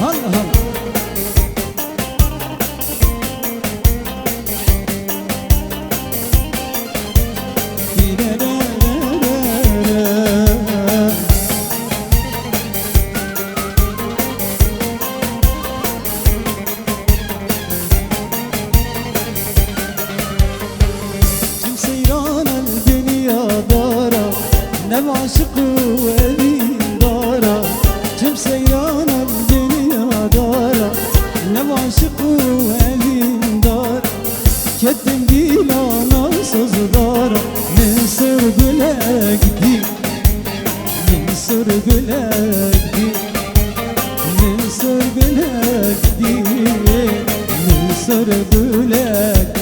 هلا هلا نم عاشق وأبي دارا جم سيران الدنيا دارا نم عاشق وأبي دارا كتم بيلا ناصز دارا من سر بلاك دي من سر بلاك دي من سر بلاك دي من سر بلاك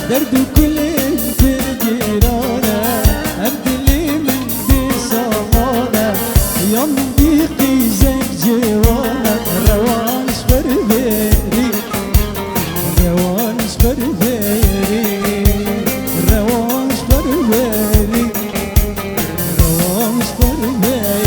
درد كل في جيرانه أبدلي من دي صمانه يوم ضيقي زيك جيرانه روانش بربيري روانش بربيري روانش بربيري روانش بربيري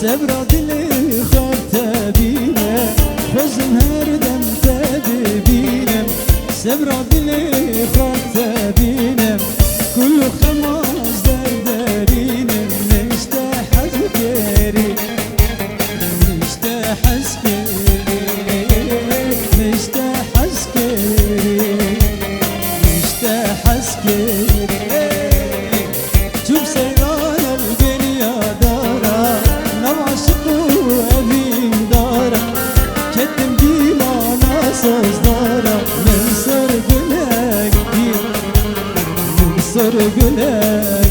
سبرا دلي خاطة بينا حزن هردم تدبينا سبرا دلي خاطة بينا كل خماس دردارينا نشتاح عسكري نشتاح عسكري نشتاح عسكري نشتاح عسكري شوف سيران الدنيا دارا عاشق وأبي دارا كتم بيلا ناصز دارا من سر بلاك دي من سر بلاك